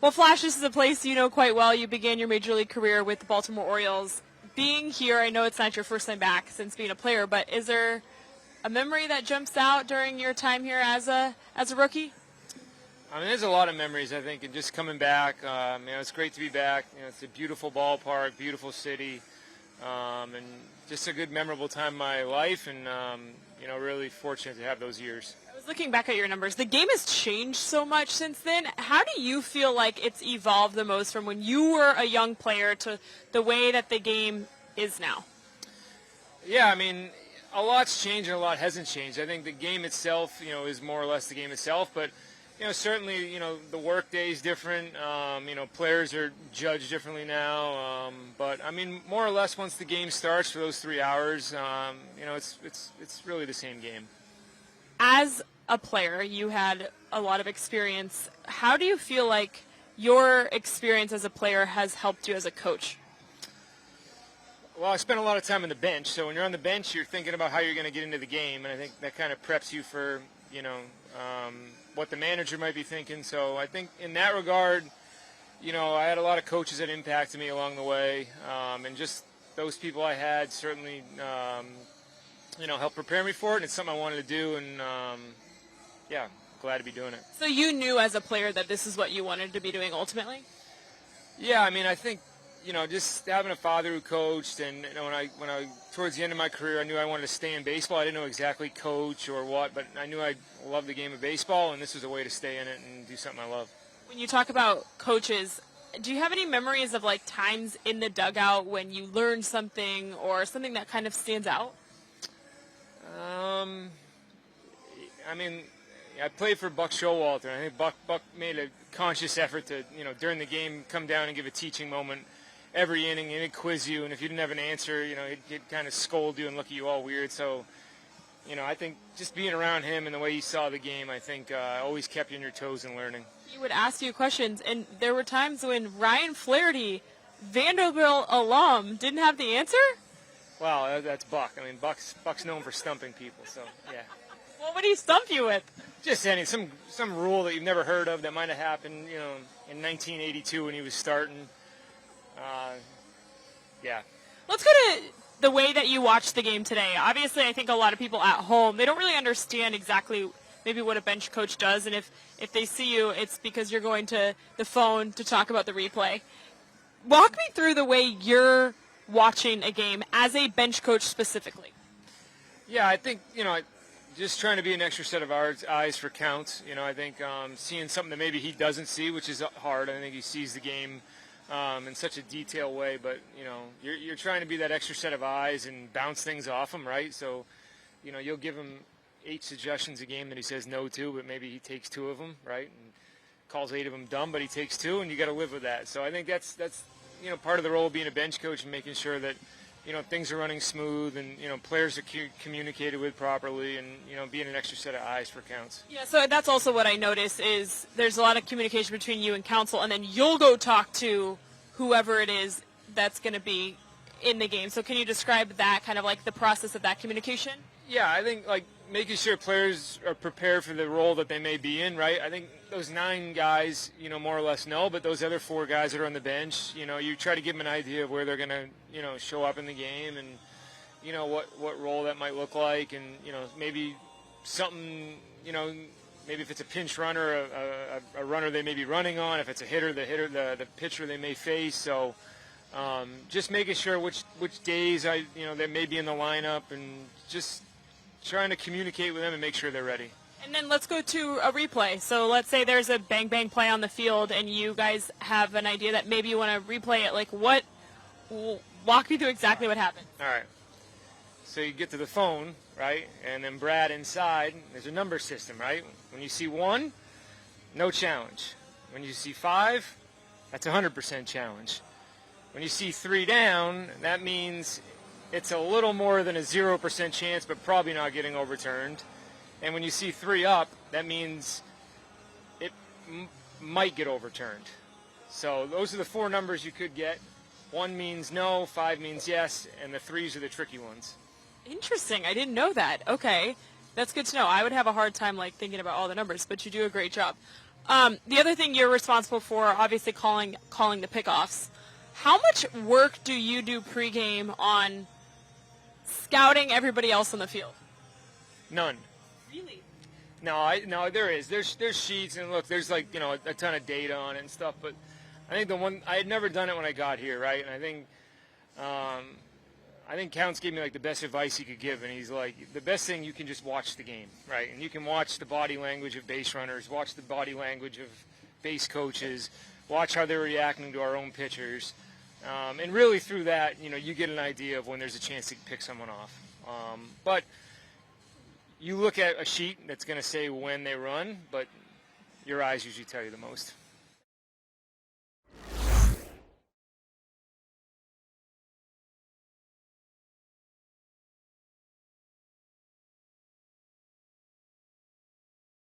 Well, Flash, this is a place you know quite well. You began your major league career with the Baltimore Orioles. Being here, I know it's not your first time back since being a player, but is there a memory that jumps out during your time here as a rookie? I mean, there's a lot of memories, I think, and just coming back. It's great to be back. It's a beautiful ballpark, beautiful city, and just a good, memorable time in my life, and really fortunate to have those years. I was looking back at your numbers. The game has changed so much since then. How do you feel like it's evolved the most from when you were a young player to the way that the game is now? Yeah, I mean, a lot's changed and a lot hasn't changed. I think the game itself, is more or less the game itself, but certainly, the work day is different. Players are judged differently now. But I mean, more or less, once the game starts for those 3 hours, it's really the same game. As a player, you had a lot of experience. How do you feel like your experience as a player has helped you as a coach? Well, I spent a lot of time on the bench. So when you're on the bench, you're thinking about how you're going to get into the game, and I think that kind of preps you for, what the manager might be thinking. So I think in that regard, I had a lot of coaches that impacted me along the way, and just those people I had certainly, helped prepare me for it. And it's something I wanted to do, and glad to be doing it. So you knew as a player that this is what you wanted to be doing ultimately? Yeah, I mean, I think, just having a father who coached, and when I towards the end of my career, I knew I wanted to stay in baseball. I didn't know exactly coach or what, but I knew I loved the game of baseball, and this was a way to stay in it and do something I love. When you talk about coaches, do you have any memories of times in the dugout when you learned something or something that kind of stands out? I mean, I played for Buck Showalter. I think Buck made a conscious effort to, during the game, come down and give a teaching moment every inning, and he'd quiz you, and if you didn't have an answer, he'd kind of scold you and look at you all weird. So, I think just being around him and the way he saw the game, I think always kept you on your toes and learning. He would ask you questions, and there were times when Ryan Flaherty, Vanderbilt alum, didn't have the answer? Well, that's Buck. I mean, Buck's known for stumping people, so yeah. What would he stump you with? Just some rule that you've never heard of that might have happened, in 1982 when he was starting. Yeah. Let's go to the way that you watch the game today. Obviously, I think a lot of people at home, they don't really understand exactly maybe what a bench coach does, and if they see you, it's because you're going to the phone to talk about the replay. Walk me through the way you're watching a game as a bench coach specifically. Yeah, I think, just trying to be an extra set of eyes for counts. I think seeing something that maybe he doesn't see, which is hard. I think he sees the game in such a detailed way, but you're trying to be that extra set of eyes and bounce things off him, right? So you'll give him 8 suggestions a game that he says no to, but maybe he takes 2 of them, right, and calls 8 of them dumb, but he takes 2, and you got to live with that. So I think that's part of the role of being a bench coach and making sure that things are running smooth, and players are communicated with properly, and being an extra set of eyes for counts. Yeah, so that's also what I notice is there's a lot of communication between you and Counsell, and then you'll go talk to whoever it is that's going to be in the game. So can you describe that, kind of like the process of that communication? Yeah, I think making sure players are prepared for the role that they may be in, right? I think those 9 guys, more or less know, but those other 4 guys that are on the bench, you try to give them an idea of where they're going to, show up in the game, and, what role that might look like, and, maybe something, maybe if it's a pinch runner, a runner they may be running on, if it's a hitter, the pitcher they may face. So just making sure which days they may be in the lineup, and just trying to communicate with them and make sure they're ready. And then let's go to a replay. So let's say there's a bang-bang play on the field, and you guys have an idea that maybe you want to replay it. Walk me through exactly what happened. All right. So you get to the phone, right, and then Brad inside, there's a number system, right? When you see 1, no challenge. When you see 5, that's 100% challenge. When you see 3 down, that means it's a little more than a 0% chance, but probably not getting overturned. And when you see 3 up, that means it might get overturned. So those are the 4 numbers you could get. 1 means no, 5 means yes, and the 3s are the tricky ones. Interesting. I didn't know that. Okay. That's good to know. I would have a hard time thinking about all the numbers, but you do a great job. The other thing you're responsible for, obviously calling the pickoffs. How much work do you do pregame on scouting everybody else on the field? None. Really? No, there is. There's sheets, and look, there's like, a ton of data on it and stuff, but I think I had never done it when I got here, right? And I think Counts gave me like the best advice he could give, and he's like, the best thing, you can just watch the game, right? And you can watch the body language of base runners, watch the body language of base coaches, watch how they're reacting to our own pitchers, and really through that, you get an idea of when there's a chance to pick someone off. But you look at a sheet that's going to say when they run, but your eyes usually tell you the most.